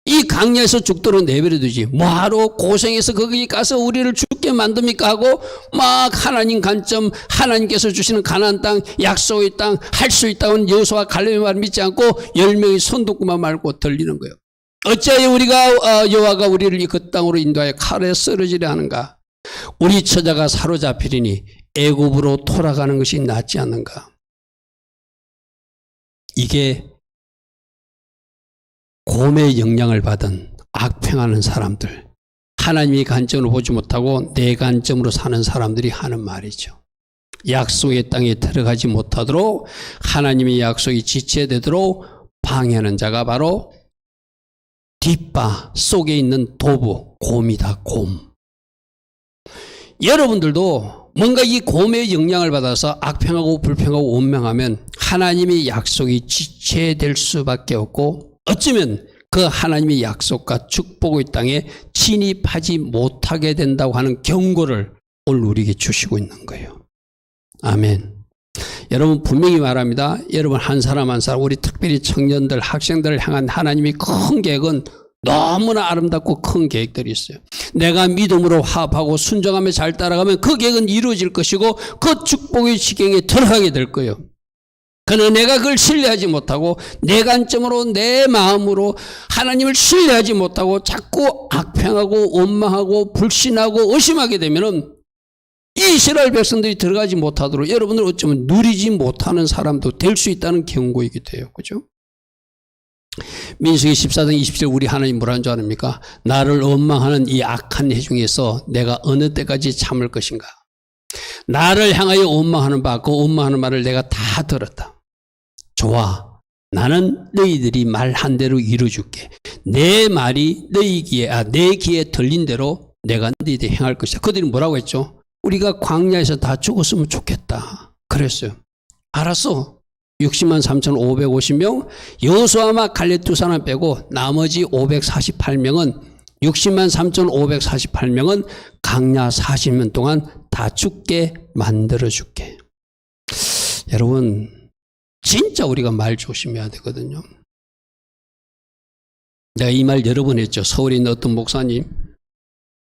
이 강야에서 죽도록 내버려두지. 뭐하러 고생해서 거기 가서 우리를 죽게 만듭니까 하고 막 하나님 관점, 하나님께서 주시는 가나안 땅, 약속의 땅, 할 수 있다는 여호수아 갈렙의 말을 믿지 않고 10명이 손도구만 말고 들리는 거예요. 어찌하여 우리가 여호와가 우리를 그 땅으로 인도하여 칼에 쓰러지려 하는가? 우리 처자가 사로잡히리니 애굽으로 돌아가는 것이 낫지 않는가? 이게 곰의 영향을 받은 악평하는 사람들, 하나님의 관점으로 보지 못하고 내 관점으로 사는 사람들이 하는 말이죠. 약속의 땅에 들어가지 못하도록 하나님의 약속이 지체되도록 방해하는 자가 바로 뒷바 속에 있는 도부, 곰이다, 곰. 여러분들도 뭔가 이 곰의 영향을 받아서 악평하고 불평하고 원망하면 하나님의 약속이 지체될 수밖에 없고 어쩌면 그 하나님의 약속과 축복의 땅에 진입하지 못하게 된다고 하는 경고를 오늘 우리에게 주시고 있는 거예요. 아멘. 여러분 분명히 말합니다. 여러분 한 사람 한 사람 우리 특별히 청년들 학생들을 향한 하나님의 큰 계획은 너무나 아름답고 큰 계획들이 있어요. 내가 믿음으로 화합하고 순종하며 잘 따라가면 그 계획은 이루어질 것이고 그 축복의 지경에 들어가게 될 거예요. 그러나 내가 그걸 신뢰하지 못하고 내 관점으로 내 마음으로 하나님을 신뢰하지 못하고 자꾸 악평하고 원망하고 불신하고 의심하게 되면은 이 이스라엘 백성들이 들어가지 못하도록 여러분들 어쩌면 누리지 못하는 사람도 될 수 있다는 경고이기도 해요. 그죠? 민수기 14장 27절 우리 하나님 뭐라는 줄 아십니까? 나를 원망하는 이 악한 해 중에서 내가 어느 때까지 참을 것인가? 나를 향하여 원망하는 바, 그 원망하는 말을 내가 다 들었다. 좋아. 나는 너희들이 말한 대로 이루어줄게. 내 말이 내 귀에 들린 대로 내가 너희들이 행할 것이다. 그들이 뭐라고 했죠? 우리가 광야에서 다 죽었으면 좋겠다. 그랬어요. 알았어. 60만 3,550명, 여호수아와 갈렙 두 사람 빼고 나머지 548명은 60만 3,548명은 강야 40년 동안 다 죽게 만들어줄게. 여러분 진짜 우리가 말 조심해야 되거든요. 내가 이 말 여러 번 했죠. 서울에 있는 어떤 목사님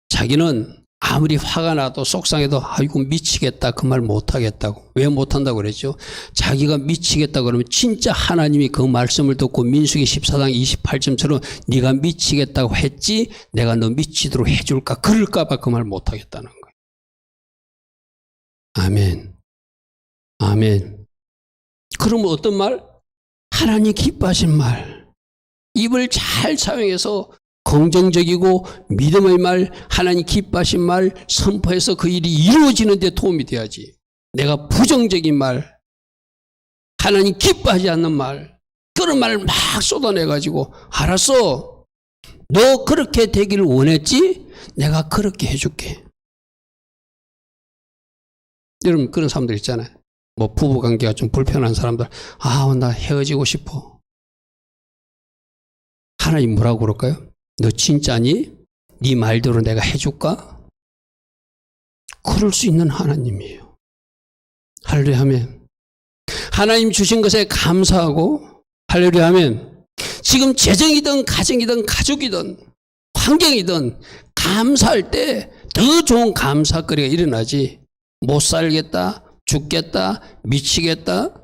자기는 아무리 화가 나도 속상해도 아이고 미치겠다 그 말 못하겠다고. 왜 못한다고 그랬죠? 자기가 미치겠다 그러면 진짜 하나님이 그 말씀을 듣고 민수기 14장 28절처럼 네가 미치겠다고 했지 내가 너 미치도록 해줄까 그럴까 봐 그 말 못하겠다는 거예요. 아멘. 아멘. 그러면 어떤 말? 하나님 기뻐하신 말. 입을 잘 사용해서 긍정적이고 믿음의 말, 하나님 기뻐하신 말 선포해서 그 일이 이루어지는 데 도움이 돼야지. 내가 부정적인 말, 하나님 기뻐하지 않는 말, 그런 말 막 쏟아내가지고 알았어. 너 그렇게 되기를 원했지? 내가 그렇게 해줄게. 여러분 그런 사람들 있잖아요. 뭐 부부관계가 좀 불편한 사람들, 나 헤어지고 싶어. 하나님 뭐라고 그럴까요? 너 진짜니? 네 말대로 내가 해줄까? 그럴 수 있는 하나님이에요. 할렐루야 하면 하나님 주신 것에 감사하고 할렐루야 하면 지금 재정이든 가정이든 가족이든 환경이든 감사할 때 더 좋은 감사거리가 일어나지. 못 살겠다, 죽겠다, 미치겠다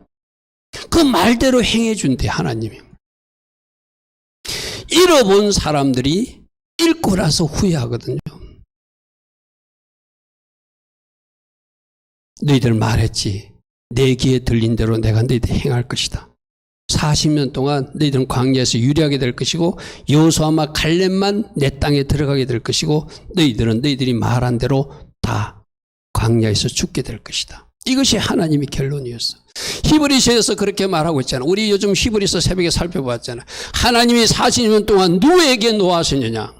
그 말대로 행해준대 하나님이. 잃어본 사람들이 잃고 나서 후회하거든요. 너희들 말했지. 내 귀에 들린 대로 내가 너희들 행할 것이다. 40년 동안 너희들은 광야에서 유리하게 될 것이고 여호수아와 갈렙만 내 땅에 들어가게 될 것이고 너희들은 너희들이 말한 대로 다 광야에서 죽게 될 것이다. 이것이 하나님의 결론이었어. 히브리서에서 그렇게 말하고 있잖아. 우리 요즘 히브리서 새벽에 살펴봤잖아. 하나님이 40년 동안 누구에게 노하시느냐?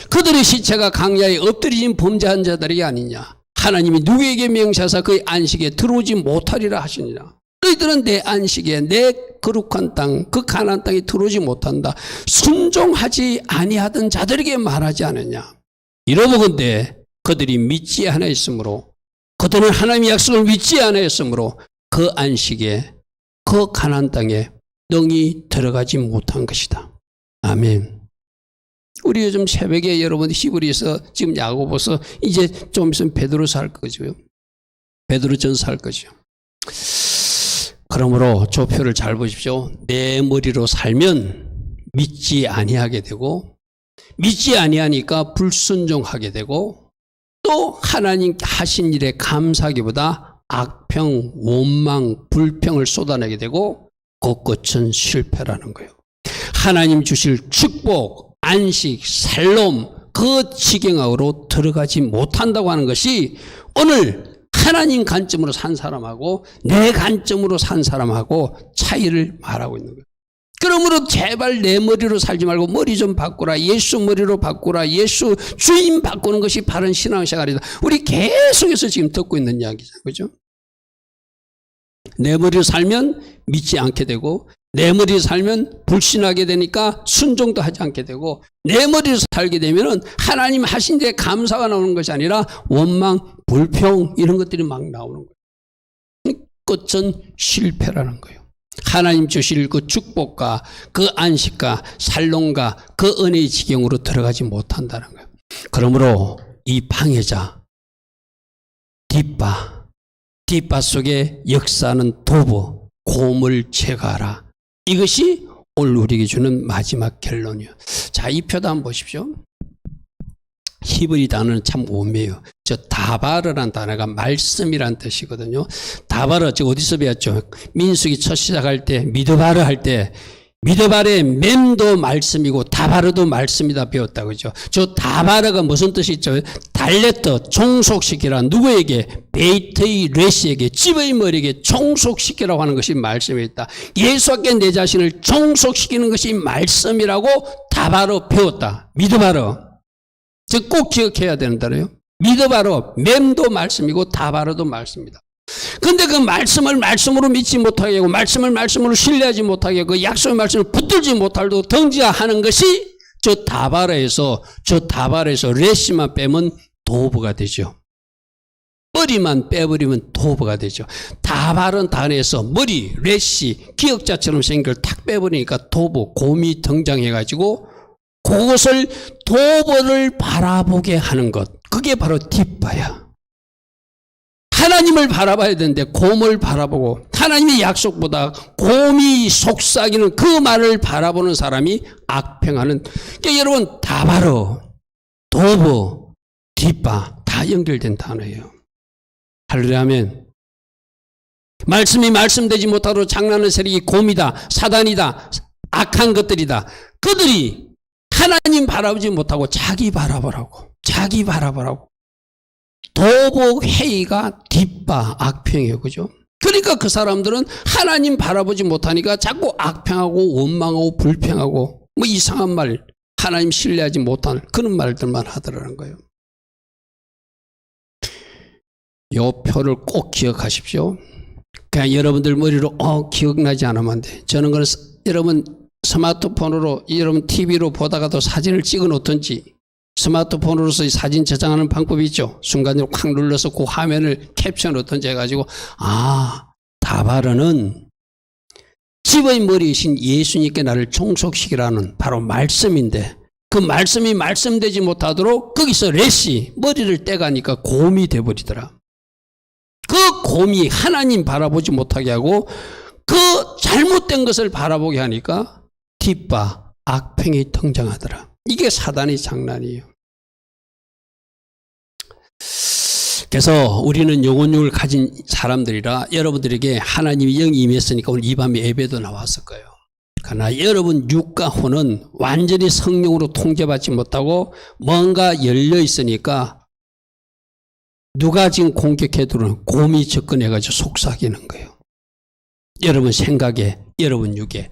그들의 시체가 광야에 엎드려진 범죄한 자들이 아니냐? 하나님이 누구에게 명시하사 그의 안식에 들어오지 못하리라 하시느냐? 너희들은 내 안식에 내 거룩한 땅, 그 가나안 땅에 들어오지 못한다. 순종하지 아니하던 자들에게 말하지 않느냐? 이러보건대 그들이 믿지 않았으므로 그들은 하나님의 약속을 믿지 않았으므로 그 안식에 그 가나안 땅에 능히 들어가지 못한 것이다. 아멘. 우리 요즘 새벽에 여러분 히브리서 지금 야고보서 이제 좀 있으면 베드로서 할 거죠. 베드로전서 할 거죠. 그러므로 조표를 잘 보십시오. 내 머리로 살면 믿지 아니하게 되고 믿지 아니하니까 불순종하게 되고 또 하나님 하신 일에 감사하기보다 악평, 원망, 불평을 쏟아내게 되고 그 끝은 실패라는 거예요. 하나님 주실 축복, 안식, 살롬 그 지경으로 들어가지 못한다고 하는 것이 오늘 하나님 관점으로 산 사람하고 내 관점으로 산 사람하고 차이를 말하고 있는 거예요. 그러므로 제발 내 머리로 살지 말고 머리 좀 바꾸라. 예수 머리로 바꾸라. 예수 주인 바꾸는 것이 바른 신앙생활이다. 우리 계속해서 지금 듣고 있는 이야기죠. 그죠? 내 머리로 살면 믿지 않게 되고 내 머리로 살면 불신하게 되니까 순종도 하지 않게 되고 내 머리로 살게 되면 하나님 하신 데 감사가 나오는 것이 아니라 원망, 불평 이런 것들이 막 나오는 거예요. 끝은 실패라는 거예요. 하나님 주실 그 축복과 그 안식과 살롱과 그 은혜의 지경으로 들어가지 못한다는 거예요. 그러므로 이 방해자 뒷바 속에 역사하는 도부 곰을 제거하라. 이것이 오늘 우리에게 주는 마지막 결론이에요. 자, 이 표도 한번 보십시오. 히브리 단어는 참 오묘해요. 저 다바르란 단어가 말씀이란 뜻이거든요. 다바르 어디서 배웠죠? 민수기 첫 시작할 때 미드바르 할 때 미드바르의 맴도 말씀이고 다바르도 말씀이다 배웠다 그죠? 저 다바르가 무슨 뜻이 있죠? 달레트 종속시키라. 누구에게? 베이트의 레시에게 집의 머리에게 종속시키라고 하는 것이 말씀이 있다. 예수께 내 자신을 종속시키는 것이 말씀이라고 다바르 배웠다. 미드바르. 즉 꼭 기억해야 된다래요. 믿어바로 맴도 말씀이고 다바로도 말씀이다. 그런데 그 말씀을 말씀으로 믿지 못하게 하고 말씀을 말씀으로 신뢰하지 못하게 하고 약속의 말씀을 붙들지 못하고 덩지하는 것이 저 다바로에서 레시만 빼면 도부가 되죠. 머리만 빼버리면 도부가 되죠. 다바른 단에서 머리, 레시, 기억자처럼 생긴 걸 탁 빼버리니까 도부, 곰이 등장해가지고 그것을 도보를 바라보게 하는 것, 그게 바로 뒷바야. 하나님을 바라봐야 되는데 곰을 바라보고 하나님의 약속보다 곰이 속삭이는 그 말을 바라보는 사람이 악평하는. 그러니까 여러분 다 바로 도보, 뒷바 다 연결된 단어예요. 할렐루야 아멘. 말씀이 말씀되지 못하도록 장난하는 세력이 곰이다, 사단이다, 악한 것들이다. 그들이 하나님 바라보지 못하고 자기 바라보라고, 자기 바라보라고. 도보 회의가 뒷바 악평이에요. 그죠? 그러니까 그 사람들은 하나님 바라보지 못하니까 자꾸 악평하고 원망하고 불평하고 뭐 이상한 말, 하나님 신뢰하지 못하는 그런 말들만 하더라는 거예요. 요 표를 꼭 기억하십시오. 그냥 여러분들 머리로 기억나지 않으면 안 돼. 저는 그런 여러분 스마트폰으로, 여러분 TV로 보다가도 사진을 찍어 놓든지 스마트폰으로서 사진 저장하는 방법이 있죠. 순간적으로 콱 눌러서 그 화면을 캡처 놓든지 해가지고 다바르는 집의 머리이신 예수님께 나를 종속시키라는 바로 말씀인데 그 말씀이 말씀되지 못하도록 거기서 렛이 머리를 떼가니까 곰이 돼버리더라. 그 곰이 하나님 바라보지 못하게 하고 그 잘못된 것을 바라보게 하니까 뒷바 악평이 등장하더라. 이게 사단의 장난이에요. 그래서 우리는 영혼육을 가진 사람들이라 여러분들에게 하나님이 영이 임했으니까 오늘 이 밤에 예배도 나왔을 거예요. 그러나 여러분 육과 혼은 완전히 성령으로 통제받지 못하고 뭔가 열려 있으니까 누가 지금 공격해도는 곰이 접근해가지고 속삭이는 거예요. 여러분 생각에, 여러분 육에.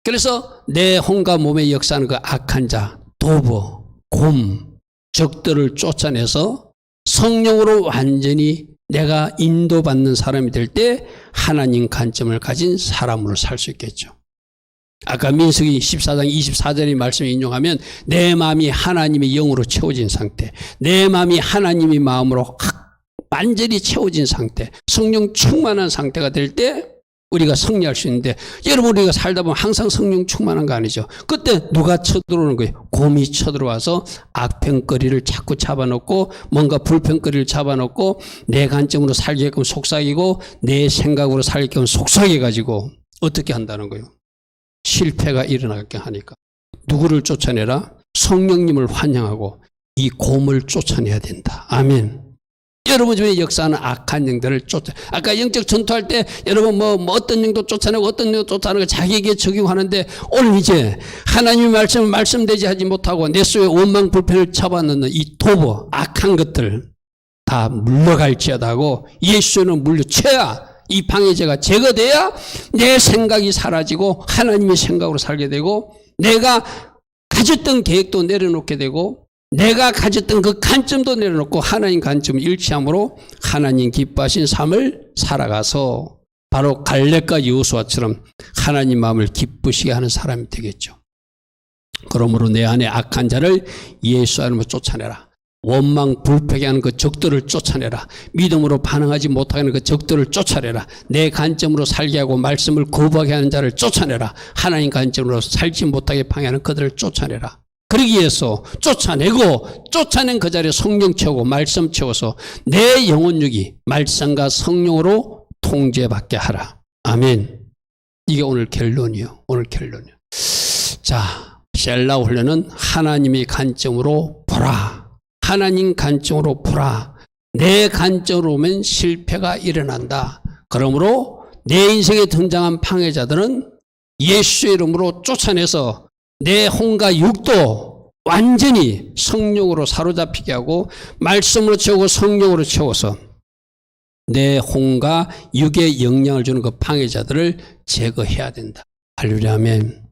그래서 내 혼과 몸에 역사하는 그 악한 자, 도보, 곰, 적들을 쫓아내서 성령으로 완전히 내가 인도받는 사람이 될 때 하나님 관점을 가진 사람으로 살 수 있겠죠. 아까 민수기 14장 24절의 말씀을 인용하면 내 마음이 하나님의 영으로 채워진 상태, 내 마음이 하나님의 마음으로 완전히 채워진 상태, 성령 충만한 상태가 될 때 우리가 승리할 수 있는데 여러분 우리가 살다 보면 항상 성령 충만한 거 아니죠. 그때 누가 쳐들어오는 거예요? 곰이 쳐들어와서 악평거리를 자꾸 잡아놓고 뭔가 불평거리를 잡아놓고 내 관점으로 살게끔 속삭이고 내 생각으로 살게끔 속삭여가지고 어떻게 한다는 거예요? 실패가 일어나게 하니까 누구를 쫓아내라? 성령님을 환영하고 이 곰을 쫓아내야 된다. 아멘. 여러분 중에 역사하는 악한 영들을 아까 영적 전투할 때 여러분 뭐 어떤 영도 쫓아내고 어떤 영도 쫓아내고 자기에게 적용하는데 오늘 이제 하나님의 말씀을 말씀되지 하지 못하고 내 속에 원망 불평을 잡아넣는 이 도보 악한 것들 다 물러갈지어다 하고 예수는 물려쳐야 이 방해제가 제거돼야 내 생각이 사라지고 하나님의 생각으로 살게 되고 내가 가졌던 계획도 내려놓게 되고 내가 가졌던 그 관점도 내려놓고 하나님 관점을 일치함으로 하나님 기뻐하신 삶을 살아가서 바로 갈렙과 여호수아처럼 하나님 마음을 기쁘시게 하는 사람이 되겠죠. 그러므로 내 안에 악한 자를 예수 안으로 쫓아내라. 원망 불평하게 하는 그 적들을 쫓아내라. 믿음으로 반응하지 못하는 그 적들을 쫓아내라. 내 관점으로 살게 하고 말씀을 거부하게 하는 자를 쫓아내라. 하나님 관점으로 살지 못하게 방해하는 그들을 쫓아내라. 그러기 위해서 쫓아내고 쫓아낸 그 자리에 성령 채우고 말씀 채워서 내 영혼육이 말씀과 성령으로 통제받게 하라. 아멘. 이게 오늘 결론이요. 오늘 결론이요. 자, 셀라 훈련은 하나님의 관점으로 보라. 하나님 관점으로 보라. 내 관점으로 오면 실패가 일어난다. 그러므로 내 인생에 등장한 방해자들은 예수의 이름으로 쫓아내서 내 혼과 육도 완전히 성령으로 사로잡히게 하고 말씀으로 채우고 성령으로 채워서 내 혼과 육에 영향을 주는 그 방해자들을 제거해야 된다. 할렐루야 아멘.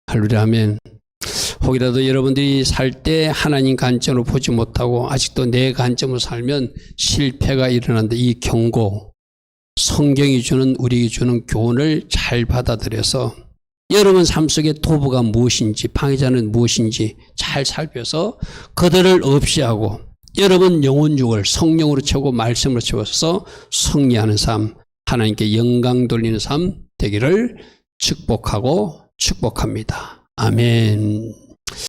할렐루야 아멘. 혹이라도 여러분들이 살 때 하나님 관점으로 보지 못하고 아직도 내 관점으로 살면 실패가 일어난다. 이 경고, 성경이 주는 우리에게 주는 교훈을 잘 받아들여서 여러분 삶 속에 도부가 무엇인지 방해자는 무엇인지 잘 살펴서 그들을 없이하고 여러분 영혼육을 성령으로 채우고 말씀으로 채워서 승리하는 삶, 하나님께 영광 돌리는 삶 되기를 축복하고 축복합니다. 아멘.